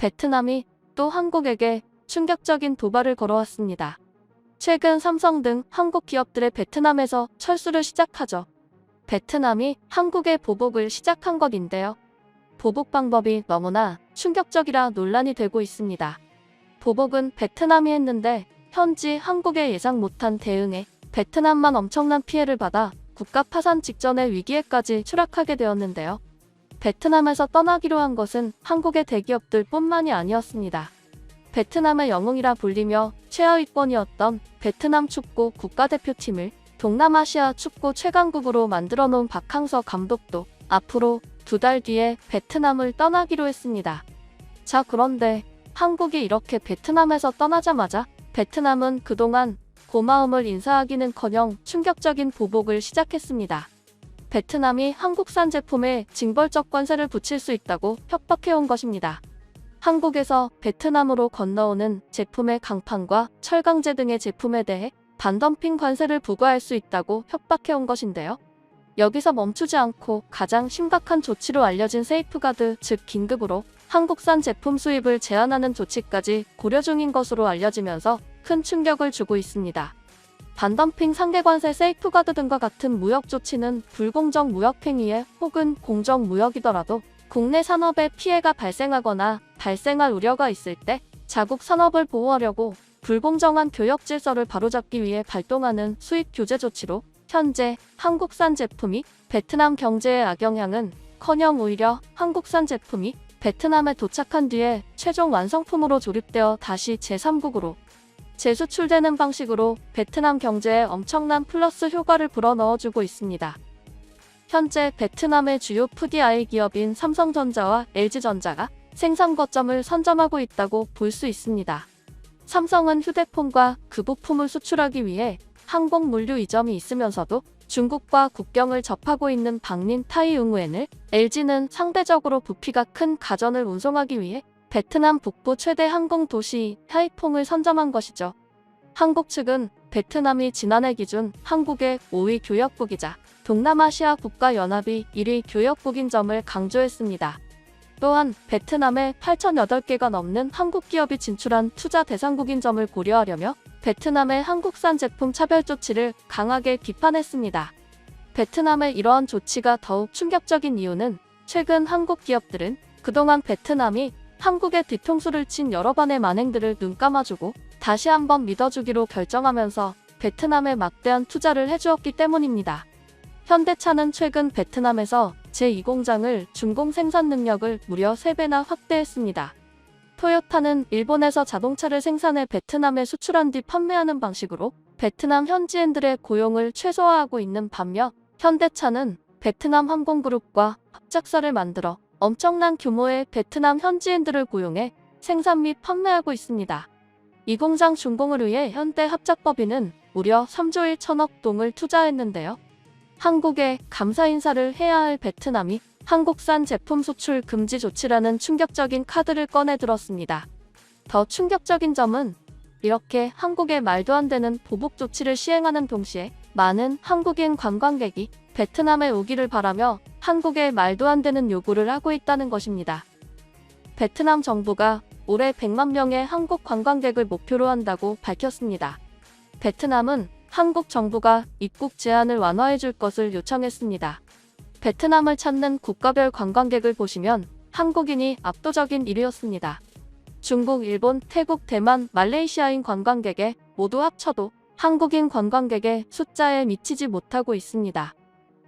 베트남이 또 한국에게 충격적인 도발을 걸어왔습니다. 최근 삼성 등 한국 기업들의 베트남에서 철수를 시작하죠. 베트남이 한국의 보복을 시작한 것인데요. 보복 방법이 너무나 충격적이라 논란이 되고 있습니다. 보복은 베트남이 했는데 현지 한국의 예상 못한 대응에 베트남만 엄청난 피해를 받아 국가 파산 직전의 위기에까지 추락하게 되었는데요. 베트남에서 떠나기로 한 것은 한국의 대기업들 뿐만이 아니었습니다. 베트남의 영웅이라 불리며 최하위권이었던 베트남 축구 국가대표팀을 동남아시아 축구 최강국으로 만들어 놓은 박항서 감독도 앞으로 2달 뒤에 베트남을 떠나기로 했습니다. 자, 그런데 한국이 이렇게 베트남에서 떠나자마자 베트남은 그동안 고마움을 인사하기는커녕 충격적인 보복을 시작했습니다. 베트남이 한국산 제품에 징벌적 관세를 붙일 수 있다고 협박해온 것입니다. 한국에서 베트남으로 건너오는 제품의 강판과 철강제 등의 제품에 대해 반덤핑 관세를 부과할 수 있다고 협박해온 것인데요. 여기서 멈추지 않고 가장 심각한 조치로 알려진 세이프가드, 즉 긴급으로 한국산 제품 수입을 제한하는 조치까지 고려 중인 것으로 알려지면서 큰 충격을 주고 있습니다. 반덤핑 상계관세, 세이프가드 등과 같은 무역 조치는 불공정 무역 행위에 혹은 공정 무역이더라도 국내 산업에 피해가 발생하거나 발생할 우려가 있을 때 자국 산업을 보호하려고 불공정한 교역 질서를 바로잡기 위해 발동하는 수입 규제 조치로 현재 한국산 제품이 베트남 경제에 악영향은 커녕 오히려 한국산 제품이 베트남에 도착한 뒤에 최종 완성품으로 조립되어 다시 제3국으로 재수출되는 방식으로 베트남 경제에 엄청난 플러스 효과를 불어넣어주고 있습니다. 현재 베트남의 주요 FDI 기업인 삼성전자와 LG전자가 생산 거점을 선점하고 있다고 볼 수 있습니다. 삼성은 휴대폰과 그 부품을 수출하기 위해 항공 물류 이점이 있으면서도 중국과 국경을 접하고 있는 방닌 타이응우엔을, LG는 상대적으로 부피가 큰 가전을 운송하기 위해 베트남 북부 최대 항공 도시 하이퐁을 선점한 것이죠. 한국 측은 베트남이 지난해 기준 한국의 5위 교역국이자 동남아시아 국가연합이 1위 교역국인 점을 강조했습니다. 또한 베트남에 8,008개가 넘는 한국 기업이 진출한 투자 대상국인 점을 고려하려며 베트남의 한국산 제품 차별 조치를 강하게 비판했습니다. 베트남의 이러한 조치가 더욱 충격적인 이유는 최근 한국 기업들은 그동안 베트남이 한국의 뒤통수를 친 여러 번의 만행들을 눈감아주고 다시 한번 믿어주기로 결정하면서 베트남에 막대한 투자를 해주었기 때문입니다. 현대차는 최근 베트남에서 제2공장을 준공 생산 능력을 무려 3배나 확대했습니다. 토요타는 일본에서 자동차를 생산해 베트남에 수출한 뒤 판매하는 방식으로 베트남 현지인들의 고용을 최소화하고 있는 반면 현대차는 베트남 항공그룹과 합작사를 만들어 엄청난 규모의 베트남 현지인들을 고용해 생산 및 판매하고 있습니다. 이 공장 준공을 위해 현대 합작법인은 무려 3조 1천억 동을 투자했는데요. 한국에 감사 인사를 해야 할 베트남이 한국산 제품 수출 금지 조치라는 충격적인 카드를 꺼내 들었습니다. 더 충격적인 점은 이렇게 한국에 말도 안 되는 보복 조치를 시행하는 동시에 많은 한국인 관광객이 베트남에 오기를 바라며 한국에 말도 안 되는 요구를 하고 있다는 것입니다. 베트남 정부가 올해 100만 명의 한국 관광객을 목표로 한다고 밝혔습니다. 베트남은 한국 정부가 입국 제한을 완화해 줄 것을 요청했습니다. 베트남을 찾는 국가별 관광객을 보시면 한국인이 압도적인 1위였습니다. 중국, 일본, 태국, 대만, 말레이시아인 관광객에 모두 합쳐도 한국인 관광객의 숫자에 미치지 못하고 있습니다.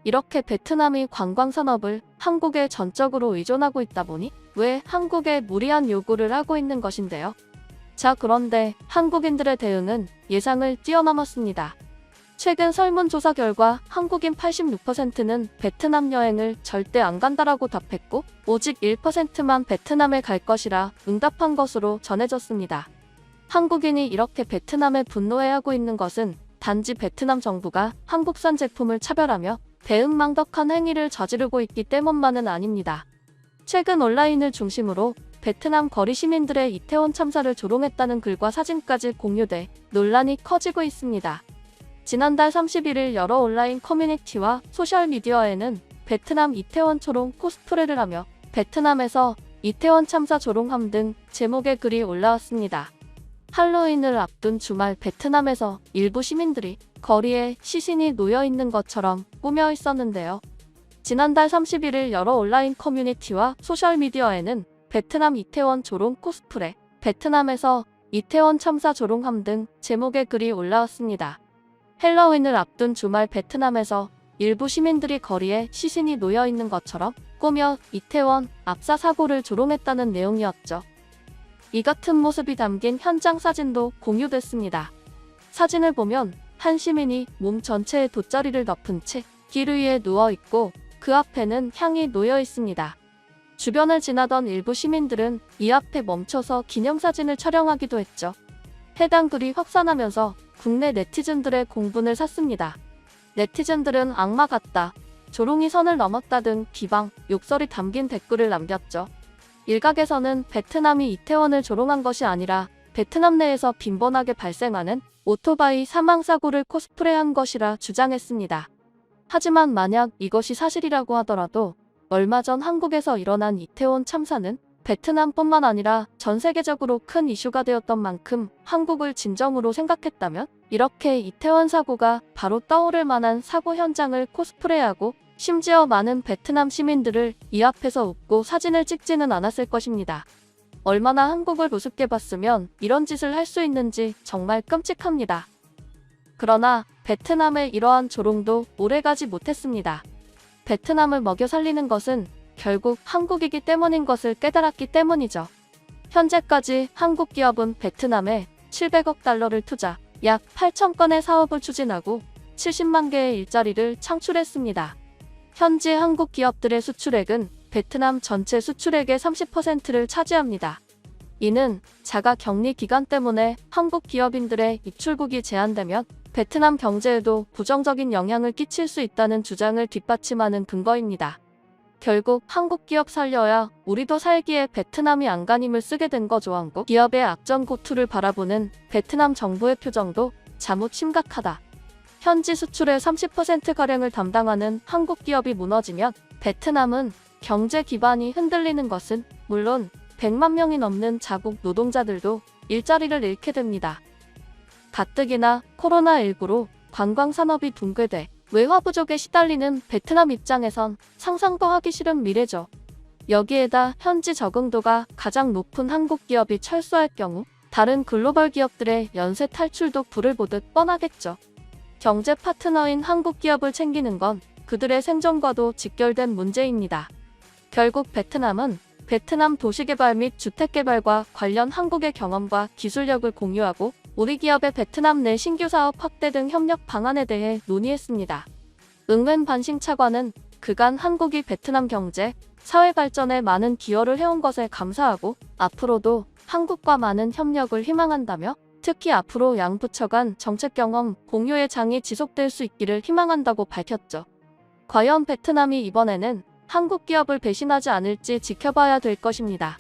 이렇게 베트남이 관광산업을 한국에 전적으로 의존하고 있다 보니 왜 한국에 무리한 요구를 하고 있는 것인데요. 자, 그런데 한국인들의 대응은 예상을 뛰어넘었습니다. 최근 설문조사 결과 한국인 86%는 베트남 여행을 절대 안 간다라고 답했고 오직 1%만 베트남에 갈 것이라 응답한 것으로 전해졌습니다. 한국인이 이렇게 베트남에 분노해하고 있는 것은 단지 베트남 정부가 한국산 제품을 차별하며 배은망덕한 행위를 저지르고 있기 때문만은 아닙니다. 최근 온라인을 중심으로 베트남 거리 시민들의 이태원 참사를 조롱했다는 글과 사진까지 공유돼 논란이 커지고 있습니다. 지난달 31일 여러 온라인 커뮤니티와 소셜미디어에는 베트남 이태원 초롱 코스프레를 하며 베트남에서 이태원 참사 조롱함 등 제목의 글이 올라왔습니다. 할로윈을 앞둔 주말 베트남에서 일부 시민들이 거리에 시신이 놓여 있는 것처럼 꾸며 있었는데요. 지난달 31일 여러 온라인 커뮤니티와 소셜미디어에는 베트남 이태원 조롱 코스프레, 베트남에서 이태원 참사 조롱함 등 제목의 글이 올라왔습니다. 헬로윈을 앞둔 주말 베트남에서 일부 시민들이 거리에 시신이 놓여 있는 것처럼 꾸며 이태원 압사 사고를 조롱했다는 내용이었죠. 이 같은 모습이 담긴 현장 사진도 공유됐습니다. 사진을 보면 한 시민이 몸 전체에 돗자리를 덮은 채 길 위에 누워 있고 그 앞에는 향이 놓여 있습니다. 주변을 지나던 일부 시민들은 이 앞에 멈춰서 기념사진을 촬영하기도 했죠. 해당 글이 확산하면서 국내 네티즌들의 공분을 샀습니다. 네티즌들은 악마 같다, 조롱이 선을 넘었다 등 비방, 욕설이 담긴 댓글을 남겼죠. 일각에서는 베트남이 이태원을 조롱한 것이 아니라 베트남 내에서 빈번하게 발생하는 오토바이 사망사고를 코스프레한 것이라 주장했습니다. 하지만 만약 이것이 사실이라고 하더라도 얼마 전 한국에서 일어난 이태원 참사는 베트남뿐만 아니라 전 세계적으로 큰 이슈가 되었던 만큼 한국을 진정으로 생각했다면 이렇게 이태원 사고가 바로 떠오를 만한 사고 현장을 코스프레하고 심지어 많은 베트남 시민들을 이 앞에서 웃고 사진을 찍지는 않았을 것입니다. 얼마나 한국을 우습게 봤으면 이런 짓을 할 수 있는지 정말 끔찍합니다. 그러나 베트남의 이러한 조롱도 오래가지 못했습니다. 베트남을 먹여 살리는 것은 결국 한국이기 때문인 것을 깨달았기 때문이죠. 현재까지 한국 기업은 베트남에 700억 달러를 투자, 약 8천 건의 사업을 추진하고 70만 개의 일자리를 창출했습니다. 현재 한국 기업들의 수출액은 베트남 전체 수출액의 30%를 차지합니다. 이는 자가 격리 기간 때문에 한국 기업인들의 입출국이 제한되면 베트남 경제에도 부정적인 영향을 끼칠 수 있다는 주장을 뒷받침하는 근거입니다. 결국 한국 기업 살려야 우리도 살기에 베트남이 안간힘을 쓰게 된 거죠. 한국 기업의 악전고투를 바라보는 베트남 정부의 표정도 자칫 심각하다. 현지 수출의 30%가량을 담당하는 한국 기업이 무너지면 베트남은 경제 기반이 흔들리는 것은 물론 100만 명이 넘는 자국 노동자들도 일자리를 잃게 됩니다. 가뜩이나 코로나19로 관광산업이 붕괴돼 외화 부족에 시달리는 베트남 입장에선 상상도 하기 싫은 미래죠. 여기에다 현지 적응도가 가장 높은 한국 기업이 철수할 경우 다른 글로벌 기업들의 연쇄 탈출도 불을 보듯 뻔하겠죠. 경제 파트너인 한국 기업을 챙기는 건 그들의 생존과도 직결된 문제입니다. 결국 베트남은 베트남 도시개발 및 주택개발과 관련 한국의 경험과 기술력을 공유하고 우리 기업의 베트남 내 신규 사업 확대 등 협력 방안에 대해 논의했습니다. 응웬 반싱 차관은 그간 한국이 베트남 경제, 사회 발전에 많은 기여를 해온 것에 감사하고 앞으로도 한국과 많은 협력을 희망한다며 특히 앞으로 양 부처 간 정책 경험 공유의 장이 지속될 수 있기를 희망한다고 밝혔죠. 과연 베트남이 이번에는 한국 기업을 배신하지 않을지 지켜봐야 될 것입니다.